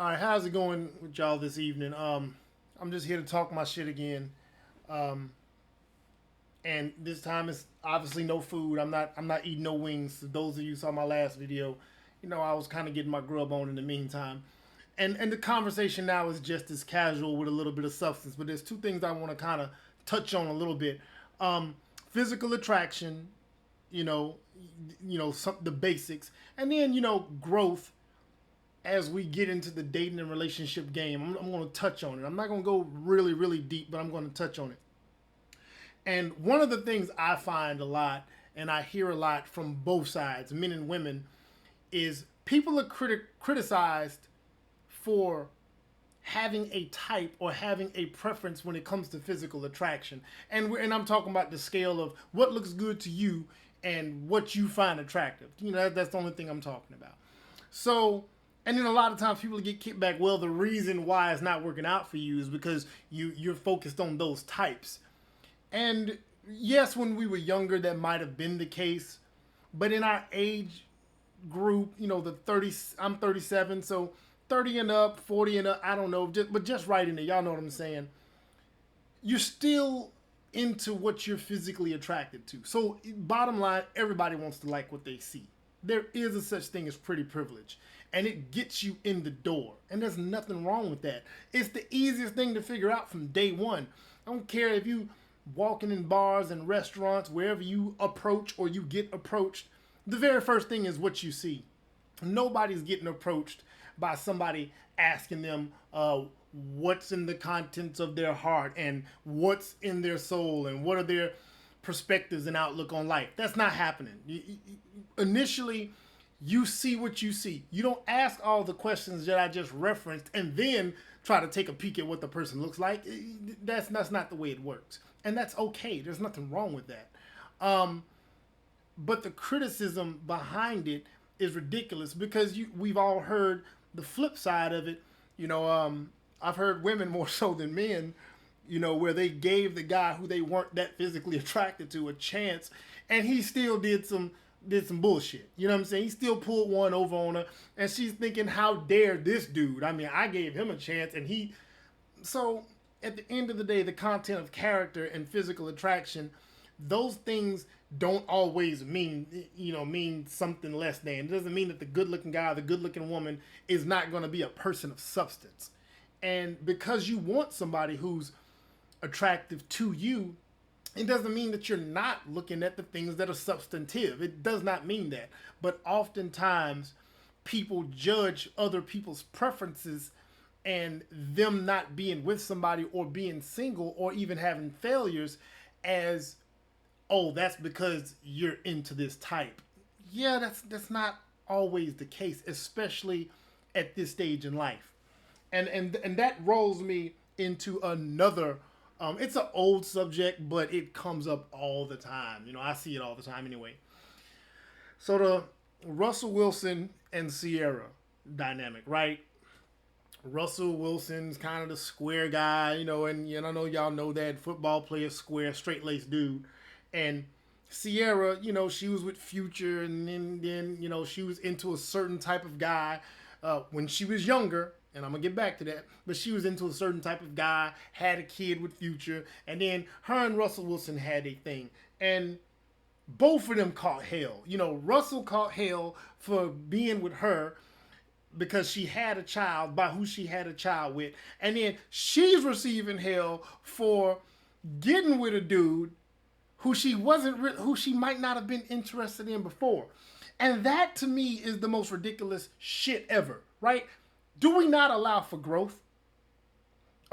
All right, how's it going with y'all this evening? I'm just here to talk my shit again. Um, and this time it's obviously no food. I'm not eating no wings. Those of you who saw my last video, I was kind of getting my grub on in the meantime. And the conversation now is just as casual with a little bit of substance. But there's two things I want to kind of touch on a little bit. Um, Physical attraction, you know, the basics, and then growth as we get into the dating and relationship game. I'm going to touch on it. I'm not going to go really, really deep, but I'm going to touch on it. And one of the things I find a lot, and I hear a lot from both sides, men and women, is people are criticized for having a type or having a preference when it comes to physical attraction. And I'm talking about the scale of what looks good to you and what you find attractive. That's the only thing I'm talking about. So, and then a lot of times people get kicked back. Well, the reason why it's not working out for you is because you're focused on those types. And yes, when we were younger, that might have been the case. But in our age group, the 30, I'm 37, so 30 and up, 40 and up, I don't know, but just right in there, y'all know what I'm saying. You're still into what you're physically attracted to. So bottom line, everybody wants to like what they see. There is a such thing as pretty privilege, and it gets you in the door, and there's nothing wrong with that. It's the easiest thing to figure out from day one. I don't care if you walking in bars and restaurants, wherever you approach or you get approached, the very first thing is what you see. Nobody's getting approached by somebody asking them what's in the contents of their heart and what's in their soul and what are their perspectives and outlook on life. That's not happening. Initially, you see what you see. You don't ask all the questions that I just referenced and then try to take a peek at what the person looks like. That's not the way it works. And that's okay. There's nothing wrong with that. But the criticism behind it is ridiculous because we've all heard the flip side of it. I've heard women more so than men, where they gave the guy who they weren't that physically attracted to a chance, and he still did some bullshit. You know what I'm saying? He still pulled one over on her, and she's thinking, how dare this dude? I mean, I gave him a chance, and he... So, at the end of the day, the content of character and physical attraction, those things don't always mean something less than. It doesn't mean that the good-looking guy or the good-looking woman is not going to be a person of substance. And because you want somebody who's attractive to you, it doesn't mean that you're not looking at the things that are substantive. It does not mean that. But oftentimes, people judge other people's preferences and them not being with somebody or being single or even having failures as, oh, that's because you're into this type. Yeah, that's not always the case, especially at this stage in life. And that rolls me into another. It's an old subject, but it comes up all the time. I see it all the time anyway. So the Russell Wilson and Ciara dynamic, right? Russell Wilson's kind of the square guy, and I know y'all know that football player, square, straight-laced dude. And Ciara, she was with Future, and then she was into a certain type of guy when she was younger. And I'm going to get back to that. But she was into a certain type of guy, had a kid with Future. And then her and Russell Wilson had a thing. And both of them caught hell. Russell caught hell for being with her because she had a child by who she had a child with. And then she's receiving hell for getting with a dude who she who she might not have been interested in before. And that to me is the most ridiculous shit ever, right? Do we not allow for growth?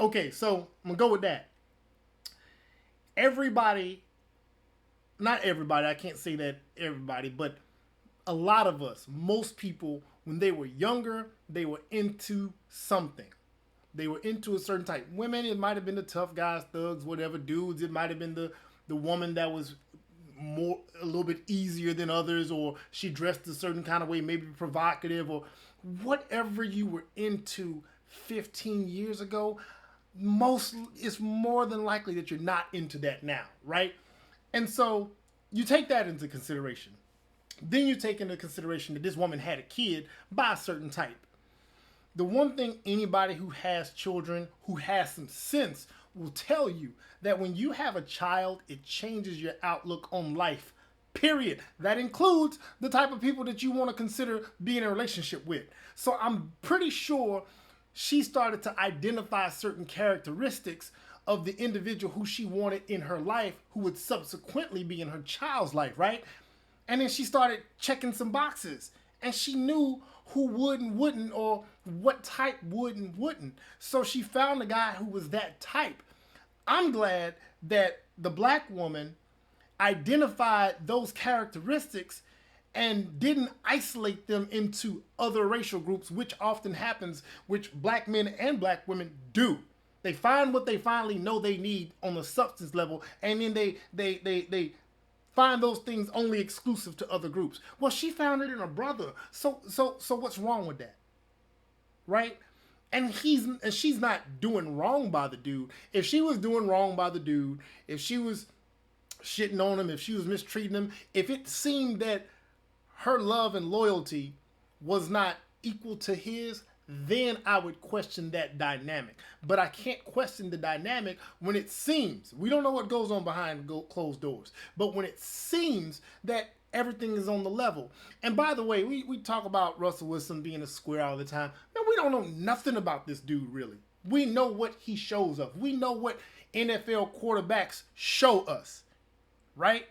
Okay, so I'm going to go with that. Everybody, not everybody, I can't say that everybody, but a lot of us, most people, when they were younger, they were into something. They were into a certain type. Women, it might have been the tough guys, thugs, whatever. Dudes, it might have been the woman that was a little bit easier than others, or she dressed a certain kind of way, maybe provocative, or whatever you were into 15 years ago, it's more than likely that you're not into that now, right? And so you take that into consideration. Then you take into consideration that this woman had a kid by a certain type. The one thing anybody who has children, who has some sense, will tell you that when you have a child, it changes your outlook on life. Period. That includes the type of people that you want to consider being in a relationship with. So I'm pretty sure she started to identify certain characteristics of the individual who she wanted in her life, who would subsequently be in her child's life, right? And then she started checking some boxes, and she knew who would and wouldn't, or what type would and wouldn't. So she found a guy who was that type. I'm glad that the black woman identified those characteristics and didn't isolate them into other racial groups, which often happens, which black men and black women do. They find what they finally know they need on the substance level, and then they find those things only exclusive to other groups. Well, she found it in her brother. So what's wrong with that? Right? And she's not doing wrong by the dude. If she was doing wrong by the dude, if she was shitting on him, if she was mistreating him, if it seemed that her love and loyalty was not equal to his, then I would question that dynamic. But I can't question the dynamic when it seems, we don't know what goes on behind closed doors, but when it seems that everything is on the level. And by the way, we talk about Russell Wilson being a square all the time. Man, we don't know nothing about this dude, really. We know what he shows us. We know what NFL quarterbacks show us, right?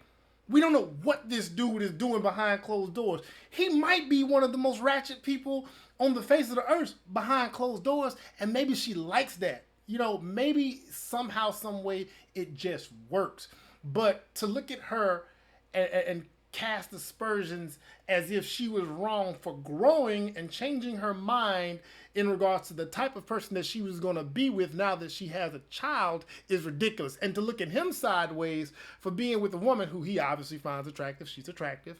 We don't know what this dude is doing behind closed doors. He might be one of the most ratchet people on the face of the earth behind closed doors, and maybe she likes that. You know, maybe somehow, some way, it just works. But to look at her and cast aspersions as if she was wrong for growing and changing her mind in regards to the type of person that she was going to be with now that she has a child is ridiculous. And to look at him sideways for being with a woman who he obviously finds attractive, she's attractive,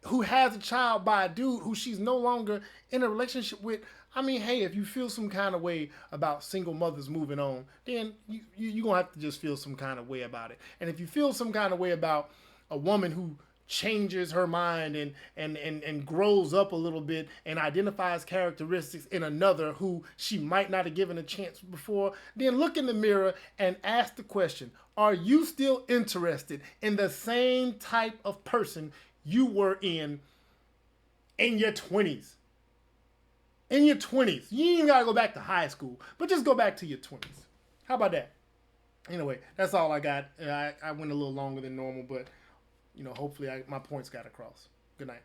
who has a child by a dude who she's no longer in a relationship with. I mean, hey, if you feel some kind of way about single mothers moving on, then you're going to have to just feel some kind of way about it. And if you feel some kind of way about a woman who changes her mind and grows up a little bit and identifies characteristics in another who she might not have given a chance before, then look in the mirror and ask the question, are you still interested in the same type of person you were in your 20s? In your 20s. You ain't got to go back to high school, but just go back to your 20s. How about that? Anyway, that's all I got. I went a little longer than normal, but hopefully my points got across. Good night.